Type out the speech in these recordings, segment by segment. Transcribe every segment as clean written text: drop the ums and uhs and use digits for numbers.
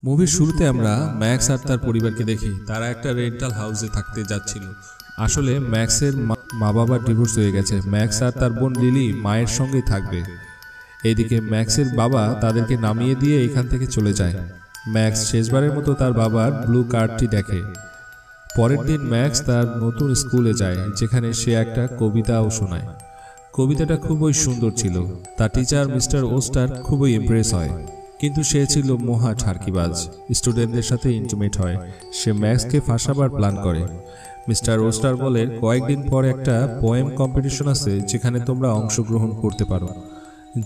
মুভির শুরুতে আমরা ম্যাক্স আর তার পরিবারকে দেখি। তারা একটা রেন্টাল হাউসে থাকতে যাচ্ছিল। আসলে ম্যাক্সের মা বাবার ডিভোর্স হয়ে গেছে। ম্যাক্স আর তার বোন লিলি মায়ের সঙ্গেই থাকবে। এইদিকে ম্যাক্সের বাবা তাদেরকে নামিয়ে দিয়ে এখান থেকে চলে যায়। ম্যাক্স শেষবারের মতো তার বাবার ব্লু কার্ডটি দেখে। পরের দিন ম্যাক্স তার নতুন স্কুলে যায়, যেখানে সে একটা কবিতাও শোনায়। কবিতাটা খুবই সুন্দর ছিল। তার টিচার মিস্টার ওস্টার খুবই ইমপ্রেস হয়, কিন্তু সে ছিল মহা ঠারকিবাজ। স্টুডেন্টদের সাথে ইন্টিমেট হয়। সে ম্যাক্সকে ফাঁসাবার প্ল্যান করে। মিস্টার ওস্টার বলে, কয়েকদিন পর একটা পোয়েম কম্পিটিশন আছে, যেখানে তোমরা অংশগ্রহণ করতে পারো।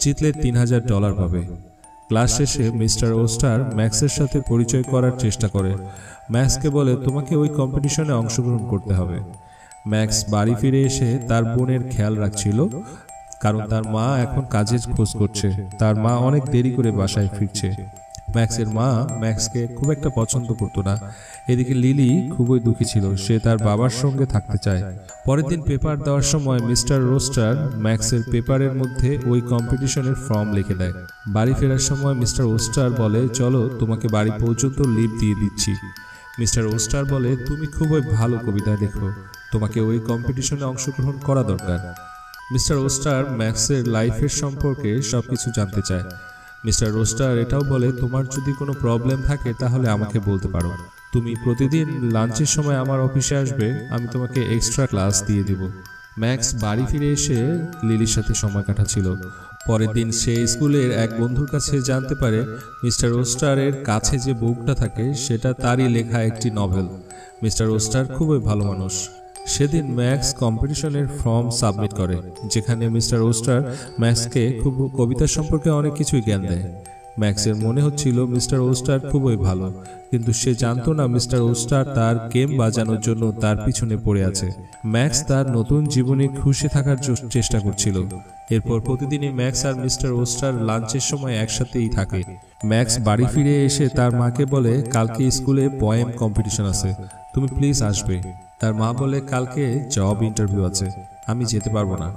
জিতলে $3000 পাবে। ক্লাস শেষে মিস্টার ওস্টার ম্যাক্সের সাথে পরিচয় করার চেষ্টা করে। ম্যাক্সকে বলে, তোমাকে ওই কম্পিটিশনে অংশগ্রহণ করতে হবে। ম্যাক্স বাড়ি ফিরে এসে তার বোনের খেয়াল রাখছিল, কারণ তার মা এখন কাজের খোঁজ করছে। তার মা অনেক দেরি করে বাসায় ফিরছে। ম্যাক্সের মা ম্যাক্সকে খুব একটা পছন্দ করতো না। এদিকে লিলি খুবই দুঃখী ছিল। সে তার বাবার সঙ্গে থাকতে চায়। পরের দিন পেপার দেওয়ার সময় মিস্টার রোস্টার ম্যাক্সের পেপারের মধ্যে ওই কম্পিটিশনের ফর্ম লিখে দেয়। বাড়ি ফেরার সময় মিস্টার ওস্টার বলে, চলো তোমাকে বাড়ি পর্যন্ত লিভ দিয়ে দিচ্ছি। মিস্টার ওস্টার বলে, তুমি খুবই ভালো কবিতা লেখো, তোমাকে ওই কম্পিটিশনে অংশগ্রহণ করা দরকার। মিস্টার ওস্টার ম্যাক্সের লাইফের সম্পর্কে সবকিছু জানতে চায়। মিস্টার ওস্টার এটাও বলে, তোমার যদি কোনো প্রবলেম থাকে তাহলে আমাকে বলতে পারো। তুমি প্রতিদিন লাঞ্চের সময় আমার অফিসে আসবে, আমি তোমাকে এক্সট্রা ক্লাস দিয়ে দেব। ম্যাক্স বাড়ি ফিরে এসে লিলির সাথে সময় কাটাচ্ছিল। পরের দিন সে স্কুলের এক বন্ধুর কাছে জানতে পারে, মিস্টার ওস্টারের কাছে যে বুকটা থাকে সেটা তারই লেখা একটি নভেল। মিস্টার ওস্টার খুবই ভালো মানুষ। সেদিন ম্যাক্স কম্পিটিশনের ফর্ম সাবমিট করে, যেখানে মিস্টার ওস্টার ম্যাক্সকে খুব কবিতা সম্পর্কে অনেক কিছুই জ্ঞান দেয়। ম্যাক্সের মনে হচ্ছিল মিস্টার ওস্টার খুবই ভালো, কিন্তু সে জানতো না মিস্টার ওস্টার তার গেম বাজানোর জন্য তার পিছনে পড়ে আছে। ম্যাক্স তার নতুন জীবনে খুশি থাকার চেষ্টা করছিল। এরপর প্রতিদিনই ম্যাক্স আর মিস্টার ওস্টার লাঞ্চের সময় একসাথেই থাকে। ম্যাক্স বাড়ি ফিরে এসে তার মাকে বলে, কালকে স্কুলে পোয়েম কম্পিটিশন আছে, তুমি প্লিজ আসবে। তার মা বলে, কালকে জব ইন্টারভিউ আছে, আমি যেতে পারবো না।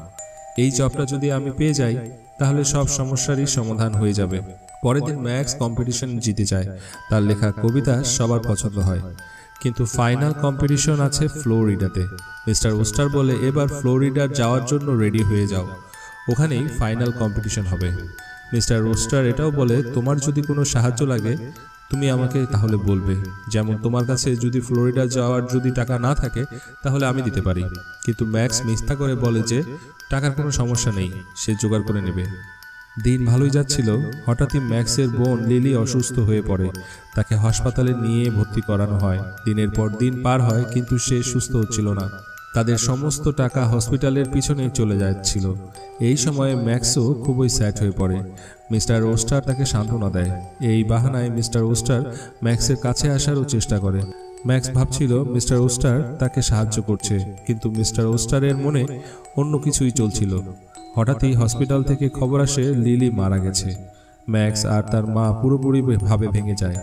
এই জবটা যদি আমি পেয়ে যাই তাহলে সব সমস্যারই সমাধান হয়ে যাবে। পরের দিন ম্যাক্স কম্পিটিশন জিতে যায়। তার লেখা কবিতা সবার পছন্দ হয়। কিন্তু ফাইনাল কম্পিটিশন আছে ফ্লোরিডাতে। মিস্টার ওস্টার বলে, এবার ফ্লোরিডা যাওয়ার জন্য রেডি হয়ে যাও, ওখানেই ফাইনাল কম্পিটিশন হবে। মিস্টার ওস্টার এটাও বলে, তোমার যদি কোনো সাহায্য লাগে তুমি আমাকে তাহলে বলবে, যেমন তোমার কাছে যদি ফ্লোরিডা যাওয়ার যদি টাকা না থাকে তাহলে আমি দিতে পারি। কিন্তু ম্যাক্স মিথ্যা করে বলে যে টাকার কোনো সমস্যা নেই, সে জোগাড় করে নেবে। দিন ভালোই যাচ্ছিল। হঠাৎই ম্যাক্সের বোন লিলি অসুস্থ হয়ে পড়ে। তাকে হাসপাতালে নিয়ে ভর্তি করানো হয়। দিনের পর দিন পার হয়, কিন্তু সে সুস্থ হচ্ছিল না। তাদের সমস্ত টাকা হসপিটালের পিছনে চলে যাচ্ছিল। এই সময়ে ম্যাক্সও খুবই স্যাড হয়ে পড়ে। মিস্টার ওস্টার তাকে সান্ত্বনা দেয়। এই বাহানায় মিস্টার ওস্টার ম্যাক্সের কাছে আসারও চেষ্টা করে। ম্যাক্স ভাবছিল মিস্টার ওস্টার তাকে সাহায্য করছে, কিন্তু মিস্টার ওস্টারের মনে অন্য কিছুই চলছিল। হঠাৎই হসপিটাল থেকে খবর আসে লিলি মারা গেছে। ম্যাক্স আর তার মা পুরোপুরি ভাবে ভেঙে যায়।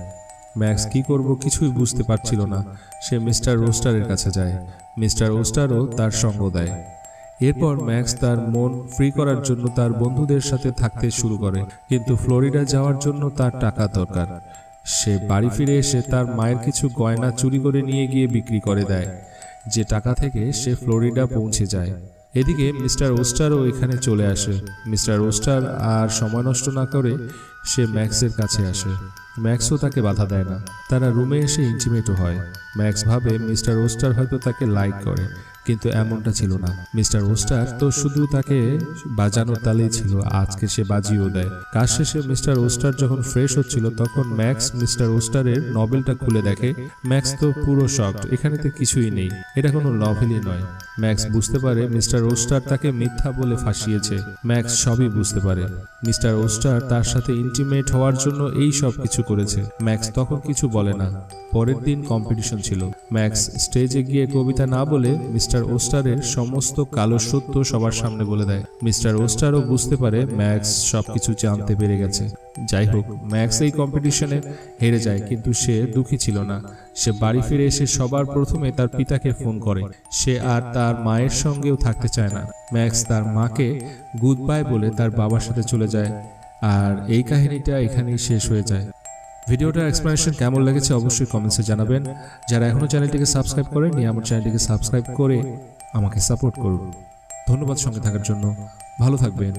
ম্যাক্স কি করব কিছুই বুঝতে পারছিল না। সে মিস্টার ওস্টারের কাছে যায়। মিস্টার ওস্টারও তার সঙ্গ দেয়। এরপর ম্যাক্স তার মন ফ্রি করার জন্য তার বন্ধুদের সাথে থাকতে শুরু করে, কিন্তু ফ্লোরিডা যাওয়ার জন্য তার টাকা দরকার। সে বাড়ি ফিরে এসে তার মায়ের কিছু গয়না চুরি করে নিয়ে গিয়ে বিক্রি করে দেয়, যে টাকা থেকে সে ফ্লোরিডা পৌঁছে যায়। এদিকে মিস্টার ওস্টারও এখানে চলে আসে। মিস্টার ওস্টার আর সময় নষ্ট না করে সে ম্যাক্সের কাছে আসে। ম্যাক্সও তাকে বাধা দেয় না। তারা রুমে এসে ইন্টিমেটও হয়। ম্যাক্স ভাবে মিস্টার ওস্টার হয়তো তাকে লাইক করে, কিন্তু এমনটা ছিল না। মিস্টার ওস্টার তো শুধু তাকে বাজানোর তালেই ছিল, আজকে সে বাজিয়েও দেয়। কাজ শেষে মিস্টার ওস্টার যখন ফ্রেশ হচ্ছিল তখন ম্যাক্স মিস্টার ওস্টারের নভেলটা খুলে দেখে। ম্যাক্স তো পুরো শকড, এখানে তো কিছুই নেই, এটা কোনো নভেলই নয়। ম্যাক্স বুঝতে পারে মিস্টার ওস্টার তাকে মিথ্যা বলে ফাঁসিয়েছে। ম্যাক্স সবই বুঝতে পারে। মিস্টার ওস্টার তার সাথে ইন্টিমেট হওয়ার জন্য এই সব কিছু করেছে। ম্যাক্স তখন কিছু বলে না। পরের দিন কম্পিটিশন ছিল। ম্যাক্স স্টেজে গিয়ে কবিতা না বলে মিস্টার ওস্টারের সমস্ত কালো সত্য সবার সামনে বলে দেয়। মিস্টার ওস্টারও বুঝতে পারে ম্যাক্স সবকিছু জানতে পেরে গেছে। যাই হোক, ম্যাক্স এই কম্পিটিশনে হেরে যায়, কিন্তু সে দুঃখী ছিল না। সে বাড়ি ফিরে এসে সবার প্রথমে তার পিতাকে ফোন করে। সে আর তার মায়ের সঙ্গেও থাকতে চায় না। ম্যাক্স তার মাকে গুড বাই বলে তার বাবার সাথে চলে যায়। আর এই কাহিনীটা এখানেই শেষ হয়ে যায়। ভিডিওটার এক্সপ্লেনেশন কেমন লেগেছে অবশ্যই কমেন্টসে জানাবেন। যারা এখনও চ্যানেলটিকে সাবস্ক্রাইব করেননি আমার চ্যানেলটিকে সাবস্ক্রাইব করে আমাকে সাপোর্ট করুন। ধন্যবাদ সঙ্গে থাকার জন্য। ভালো থাকবেন।